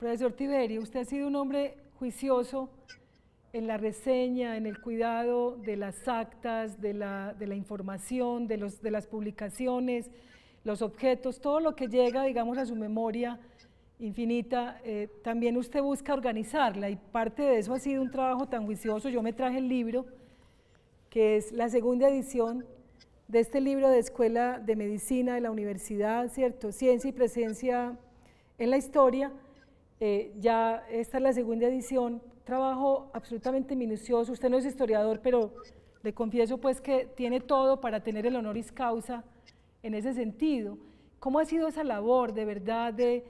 Profesor Tiberio, usted ha sido un hombre juicioso en la reseña, en el cuidado de las actas, de la información, de las publicaciones, los objetos, todo lo que llega, digamos, a su memoria infinita, también usted busca organizarla y parte de eso ha sido un trabajo tan juicioso. Yo me traje el libro, que es la segunda edición de este libro de Escuela de Medicina de la Universidad, ¿cierto? Ciencia y Presencia en la Historia. Ya esta es la segunda edición, trabajo absolutamente minucioso. Usted no es historiador, pero le confieso pues que tiene todo para tener el honoris causa en ese sentido. ¿Cómo ha sido esa labor de verdad de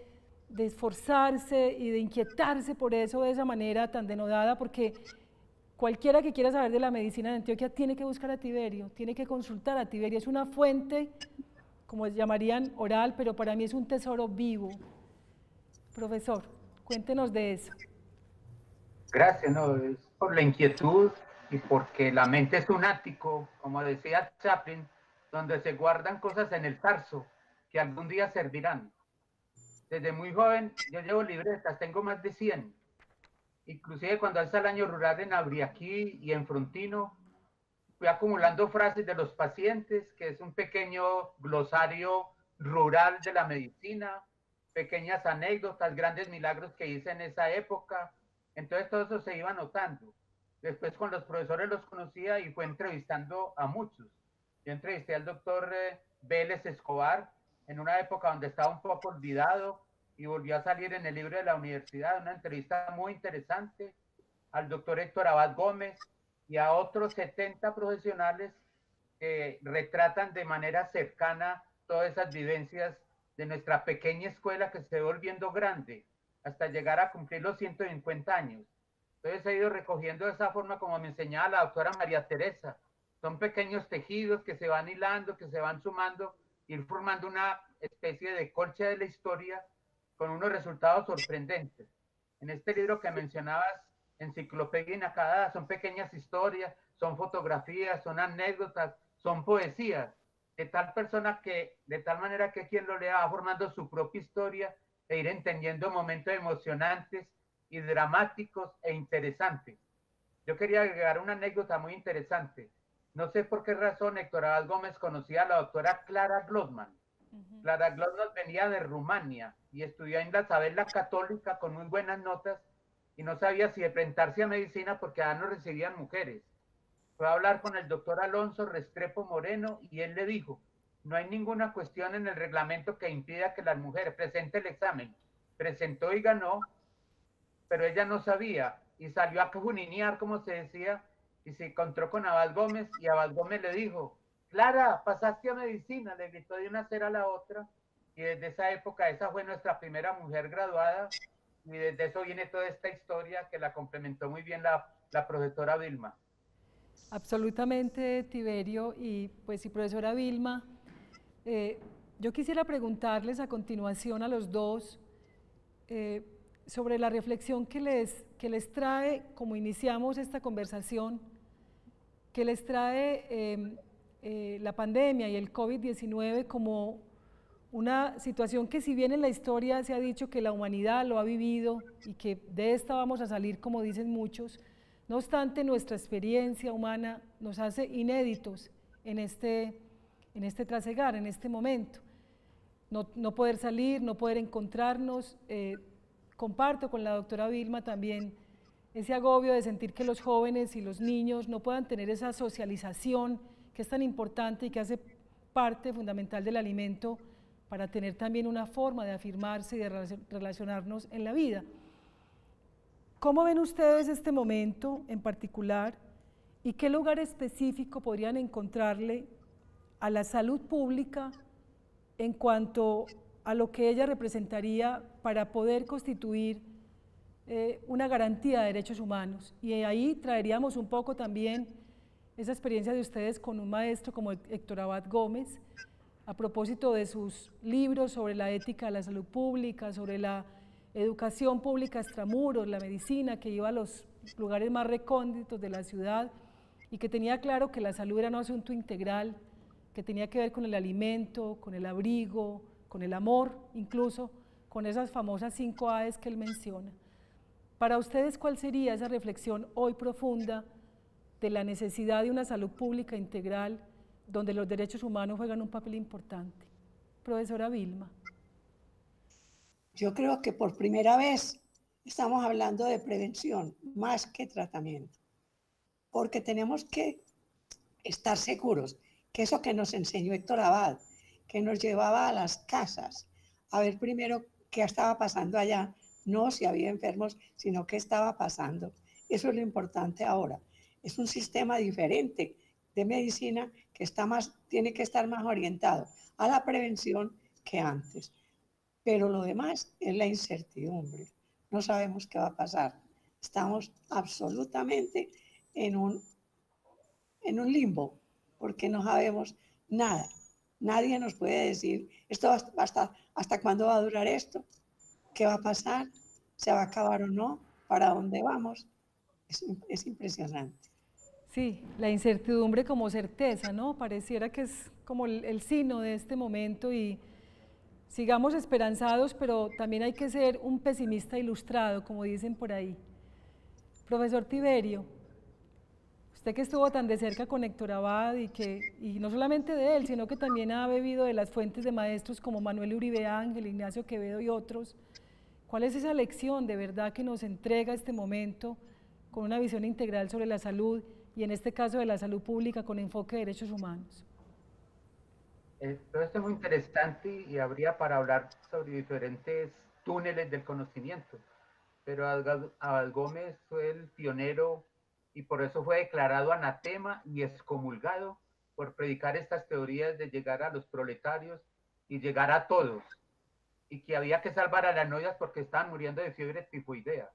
esforzarse y de inquietarse por eso de esa manera tan denodada? Porque cualquiera que quiera saber de la medicina de Antioquia tiene que buscar a Tiberio, tiene que consultar a Tiberio. Es una fuente, como llamarían oral, pero para mí es un tesoro vivo. Profesor, cuéntenos de eso. Gracias, no, es por la inquietud y porque la mente es un ático, como decía Chaplin, donde se guardan cosas en el tarso que algún día servirán. Desde muy joven yo llevo libretas, tengo más de 100. Inclusive cuando alza el año rural en Abriaquí y en Frontino, fui acumulando frases de los pacientes, que es un pequeño glosario rural de la medicina, pequeñas anécdotas, grandes milagros que hice en esa época. Entonces todo eso se iba notando. Después con los profesores los conocía y fue entrevistando a muchos. Yo entrevisté al doctor Vélez Escobar en una época donde estaba un poco olvidado y volvió a salir en el libro de la universidad, una entrevista muy interesante, al doctor Héctor Abad Gómez y a otros 70 profesionales que retratan de manera cercana todas esas vivencias de nuestra pequeña escuela que se va volviendo grande hasta llegar a cumplir los 150 años. Entonces he ido recogiendo de esa forma como me enseñaba la doctora María Teresa. Son pequeños tejidos que se van hilando, que se van sumando, ir formando una especie de colcha de la historia con unos resultados sorprendentes. En este libro que mencionabas, Enciclopedia Inacabada, son pequeñas historias, son fotografías, son anécdotas, son poesías, de tal manera que quien lo lea va formando su propia historia e ir entendiendo momentos emocionantes y dramáticos e interesantes. Yo quería agregar una anécdota muy interesante. No sé por qué razón Héctor Abad Gómez conocía a la doctora Clara Glotman. Clara Glotman venía de Rumania y estudió en la Isabel Católica con muy buenas notas y no sabía si enfrentarse a medicina porque allá no recibían mujeres. Fue a hablar con el doctor Alonso Restrepo Moreno y él le dijo, no hay ninguna cuestión en el reglamento que impida que las mujeres presenten el examen. Presentó y ganó, pero ella no sabía y salió a cujuninear, como se decía, y se encontró con Abad Gómez y Abad Gómez le dijo, Clara, pasaste a medicina, le gritó de una cera a la otra y desde esa época esa fue nuestra primera mujer graduada y desde eso viene toda esta historia que la complementó muy bien la profesora Vilma. Absolutamente, Tiberio, y pues, y profesora Vilma, yo quisiera preguntarles a continuación a los dos sobre la reflexión que les trae, como iniciamos esta conversación, que les trae la pandemia y el COVID-19 como una situación que, si bien en la historia se ha dicho que la humanidad lo ha vivido y que de esta vamos a salir, como dicen muchos, no obstante, nuestra experiencia humana nos hace inéditos en este trasegar, en este momento. No poder salir, no poder encontrarnos. Comparto con la doctora Vilma también ese agobio de sentir que los jóvenes y los niños no puedan tener esa socialización que es tan importante y que hace parte fundamental del alimento para tener también una forma de afirmarse y de relacionarnos en la vida. ¿Cómo ven ustedes este momento en particular y qué lugar específico podrían encontrarle a la salud pública en cuanto a lo que ella representaría para poder constituir una garantía de derechos humanos? Y ahí traeríamos un poco también esa experiencia de ustedes con un maestro como Héctor Abad Gómez, a propósito de sus libros sobre la ética de la salud pública, sobre la educación pública extramuros, la medicina que iba a los lugares más recónditos de la ciudad y que tenía claro que la salud era un asunto integral, que tenía que ver con el alimento, con el abrigo, con el amor, incluso con esas famosas 5 A's que él menciona. Para ustedes, ¿cuál sería esa reflexión hoy profunda de la necesidad de una salud pública integral donde los derechos humanos juegan un papel importante? Profesora Vilma. Yo creo que por primera vez estamos hablando de prevención más que tratamiento, porque tenemos que estar seguros que eso que nos enseñó Héctor Abad, que nos llevaba a las casas a ver primero qué estaba pasando allá, no si había enfermos, sino qué estaba pasando. Eso es lo importante ahora. Es un sistema diferente de medicina que tiene que estar más orientado a la prevención que antes. Pero lo demás es la incertidumbre. No sabemos qué va a pasar. Estamos absolutamente en un limbo, porque no sabemos nada. Nadie nos puede decir, ¿hasta cuándo va a durar esto? ¿Qué va a pasar? ¿Se va a acabar o no? ¿Para dónde vamos? Es impresionante. Sí, la incertidumbre como certeza, ¿no? Pareciera que es como el signo de este momento y sigamos esperanzados, pero también hay que ser un pesimista ilustrado, como dicen por ahí. Profesor Tiberio, usted que estuvo tan de cerca con Héctor Abad y no solamente de él, sino que también ha bebido de las fuentes de maestros como Manuel Uribe Ángel, Ignacio Quevedo y otros, ¿cuál es esa lección de verdad que nos entrega este momento con una visión integral sobre la salud y en este caso de la salud pública con enfoque de derechos humanos? Todo esto es muy interesante y habría para hablar sobre diferentes túneles del conocimiento, pero Abad Gómez fue el pionero y por eso fue declarado anatema y excomulgado por predicar estas teorías de llegar a los proletarios y llegar a todos, y que había que salvar a las novias porque estaban muriendo de fiebre tifoidea.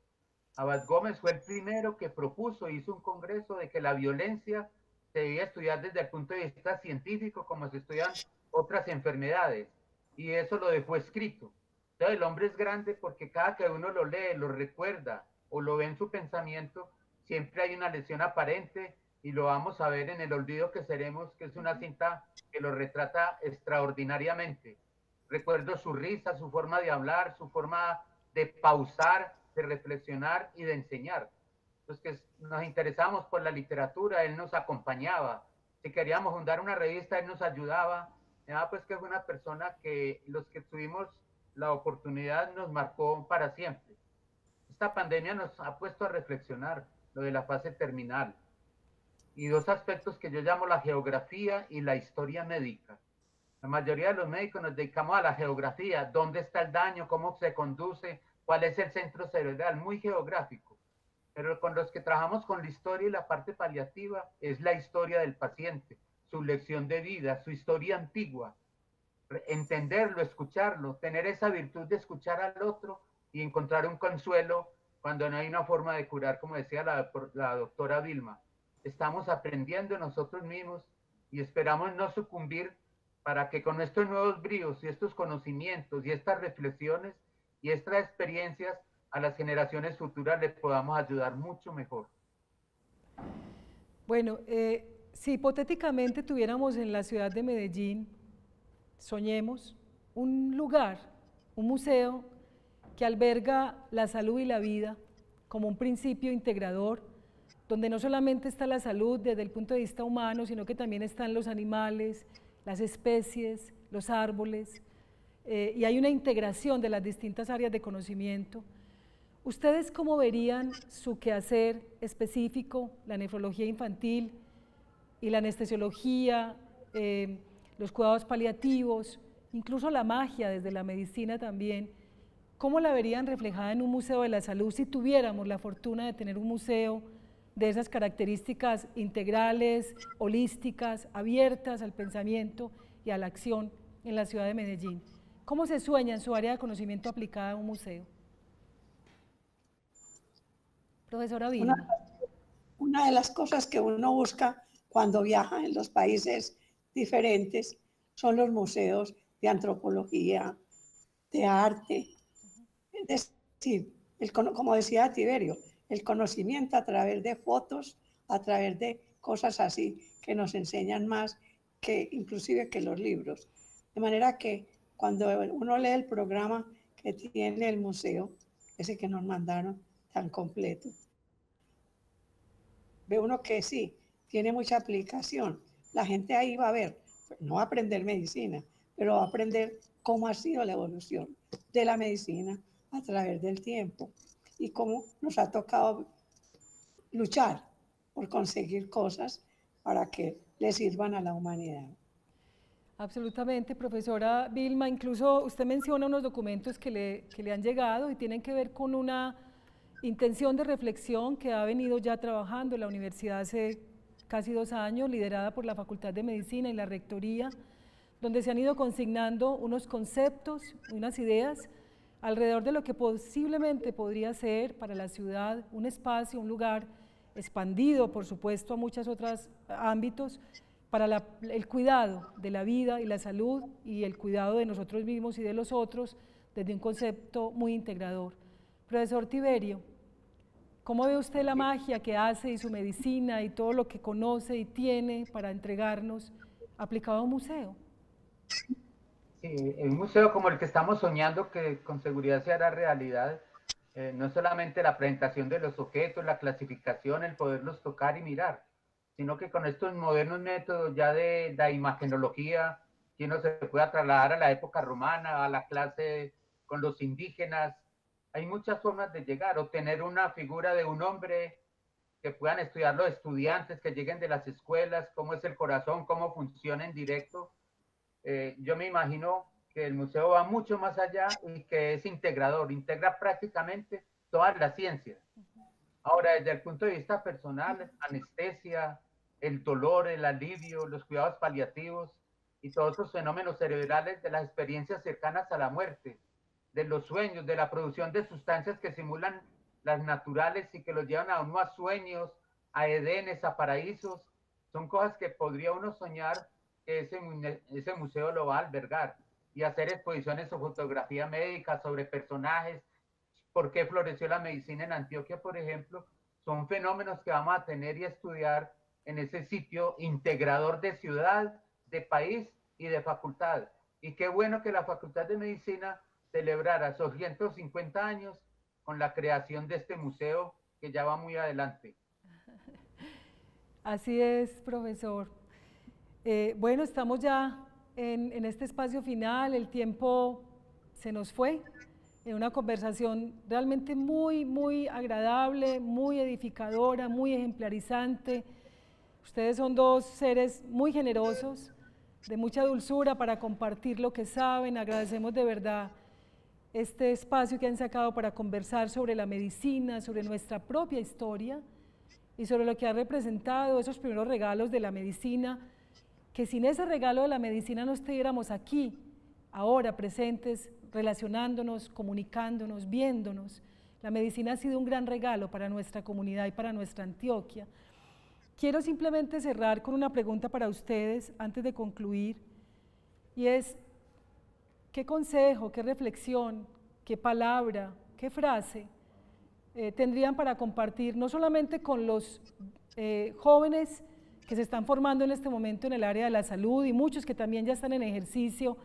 Abad Gómez fue el primero que propuso, hizo un congreso de que la violencia se debía estudiar desde el punto de vista científico como se estudian otras enfermedades, y eso lo dejó escrito. Entonces el hombre es grande porque cada que uno lo lee, lo recuerda o lo ve en su pensamiento, siempre hay una lesión aparente y lo vamos a ver en El olvido que seremos, que es una cinta que lo retrata extraordinariamente. Recuerdo su risa, su forma de hablar, su forma de pausar, de reflexionar y de enseñar. Los que nos interesamos por la literatura, él nos acompañaba. Si queríamos fundar una revista, él nos ayudaba. Pues que fue una persona que los que tuvimos la oportunidad nos marcó para siempre. Esta pandemia nos ha puesto a reflexionar lo de la fase terminal y dos aspectos que yo llamo la geografía y la historia médica. La mayoría de los médicos nos dedicamos a la geografía, dónde está el daño, cómo se conduce, cuál es el centro cerebral, muy geográfico. Pero con los que trabajamos con la historia y la parte paliativa es la historia del paciente, su lección de vida, su historia antigua. Entenderlo, escucharlo, tener esa virtud de escuchar al otro y encontrar un consuelo cuando no hay una forma de curar, como decía la doctora Vilma. Estamos aprendiendo nosotros mismos y esperamos no sucumbir para que con estos nuevos bríos y estos conocimientos y estas reflexiones y estas experiencias a las generaciones futuras les podamos ayudar mucho mejor. Bueno, si hipotéticamente tuviéramos en la ciudad de Medellín, soñemos, un lugar, un museo que alberga la salud y la vida como un principio integrador, donde no solamente está la salud desde el punto de vista humano, sino que también están los animales, las especies, los árboles, y hay una integración de las distintas áreas de conocimiento. ¿Ustedes cómo verían su quehacer específico, la nefrología infantil y la anestesiología, los cuidados paliativos, incluso la magia desde la medicina también? ¿Cómo la verían reflejada en un museo de la salud si tuviéramos la fortuna de tener un museo de esas características integrales, holísticas, abiertas al pensamiento y a la acción en la ciudad de Medellín? ¿Cómo se sueña en su área de conocimiento aplicada a un museo? Profesora Vilma. Una de las cosas que uno busca cuando viaja en los países diferentes son los museos de antropología, de arte. Es decir, como decía Tiberio, el conocimiento a través de fotos, a través de cosas así que nos enseñan más que inclusive que los libros. De manera que cuando uno lee el programa que tiene el museo, ese que nos mandaron tan completo. Ve uno que sí, tiene mucha aplicación. La gente ahí va a ver, no va a aprender medicina, pero va a aprender cómo ha sido la evolución de la medicina a través del tiempo y cómo nos ha tocado luchar por conseguir cosas para que le sirvan a la humanidad. Absolutamente, profesora Vilma. Incluso usted menciona unos documentos que le han llegado y tienen que ver con una intención de reflexión que ha venido ya trabajando en la universidad hace casi 2 años, liderada por la Facultad de Medicina y la Rectoría, donde se han ido consignando unos conceptos, unas ideas alrededor de lo que posiblemente podría ser para la ciudad un espacio, un lugar expandido, por supuesto, a muchos otros ámbitos, para el cuidado de la vida y la salud y el cuidado de nosotros mismos y de los otros desde un concepto muy integrador. Profesor Tiberio, ¿cómo ve usted la magia que hace y su medicina y todo lo que conoce y tiene para entregarnos aplicado a un museo? Sí, un museo como el que estamos soñando, que con seguridad se hará realidad, no solamente la presentación de los objetos, la clasificación, el poderlos tocar y mirar, sino que con estos modernos métodos ya de la imagenología, que uno se pueda trasladar a la época romana, a la clase con los indígenas, hay muchas formas de llegar, o tener una figura de un hombre que puedan estudiar los estudiantes que lleguen de las escuelas, cómo es el corazón, cómo funciona en directo. Yo me imagino que el museo va mucho más allá y que es integrador, integra prácticamente todas las ciencias. Ahora, desde el punto de vista personal, anestesia, el dolor, el alivio, los cuidados paliativos y todos esos fenómenos cerebrales de las experiencias cercanas a la muerte, de los sueños, de la producción de sustancias que simulan las naturales y que los llevan a uno a sueños, a edenes, a paraísos, son cosas que podría uno soñar que ese museo lo va a albergar y hacer exposiciones o fotografía médica sobre personajes, por qué floreció la medicina en Antioquia, por ejemplo, son fenómenos que vamos a tener y estudiar en ese sitio integrador de ciudad, de país y de facultad. Y qué bueno que la Facultad de Medicina celebrara sus 150 años con la creación de este museo que ya va muy adelante. Así es, profesor. Bueno, estamos ya en este espacio final, el tiempo se nos fue, en una conversación realmente muy, muy agradable, muy edificadora, muy ejemplarizante. Ustedes son 2 seres muy generosos, de mucha dulzura para compartir lo que saben. Agradecemos de verdad este espacio que han sacado para conversar sobre la medicina, sobre nuestra propia historia y sobre lo que ha representado esos primeros regalos de la medicina, que sin ese regalo de la medicina no estuviéramos aquí, ahora presentes, relacionándonos, comunicándonos, viéndonos. La medicina ha sido un gran regalo para nuestra comunidad y para nuestra Antioquia. Quiero simplemente cerrar con una pregunta para ustedes antes de concluir, y es, ¿qué consejo, qué reflexión, qué palabra, qué frase tendrían para compartir, no solamente con los jóvenes que se están formando en este momento en el área de la salud y muchos que también ya están en ejercicio,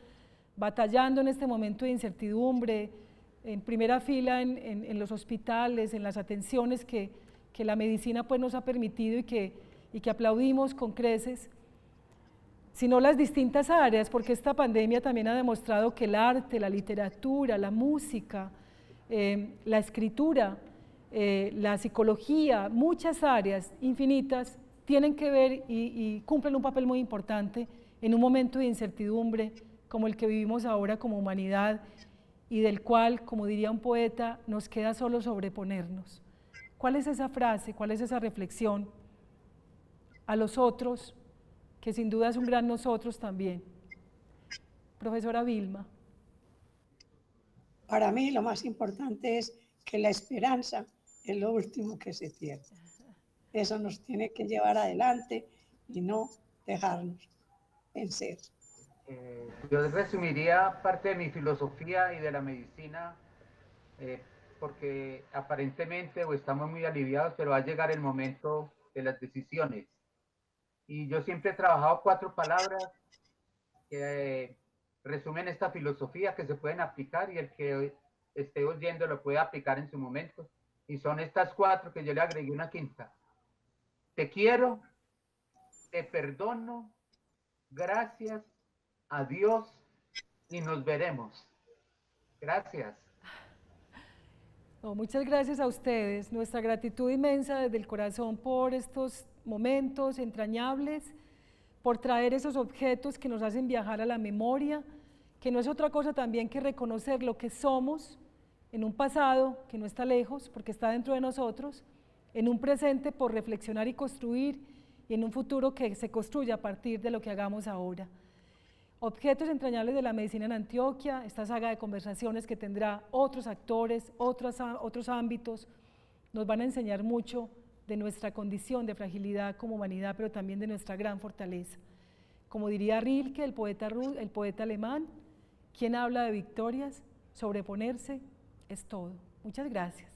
batallando en este momento de incertidumbre, en primera fila en los hospitales, en las atenciones que la medicina pues nos ha permitido y que aplaudimos con creces, sino las distintas áreas, porque esta pandemia también ha demostrado que el arte, la literatura, la música, la escritura, la psicología, muchas áreas infinitas tienen que ver y cumplen un papel muy importante en un momento de incertidumbre como el que vivimos ahora como humanidad y del cual, como diría un poeta, nos queda solo sobreponernos. ¿Cuál es esa frase? ¿Cuál es esa reflexión a los otros, que sin duda es un gran nosotros también? Profesora Vilma. Para mí lo más importante es que la esperanza es lo último que se pierde. Eso nos tiene que llevar adelante y no dejarnos vencer. Yo resumiría parte de mi filosofía y de la medicina, porque aparentemente o estamos muy aliviados, pero va a llegar el momento de las decisiones. Y yo siempre he trabajado 4 palabras que resumen esta filosofía, que se pueden aplicar, y el que esté oyendo lo puede aplicar en su momento. Y son estas 4 que yo le agregué una quinta. Te quiero, te perdono, gracias, adiós y nos veremos. Gracias. No, muchas gracias a ustedes. Nuestra gratitud inmensa desde el corazón por estos momentos entrañables, por traer esos objetos que nos hacen viajar a la memoria, que no es otra cosa también que reconocer lo que somos en un pasado que no está lejos, porque está dentro de nosotros, en un presente por reflexionar y construir, y en un futuro que se construye a partir de lo que hagamos ahora. Objetos entrañables de la medicina en Antioquia, esta saga de conversaciones que tendrá otros actores, otros ámbitos, nos van a enseñar mucho de nuestra condición de fragilidad como humanidad, pero también de nuestra gran fortaleza. Como diría Rilke, el poeta alemán, quien habla de victorias, sobreponerse es todo. Muchas gracias.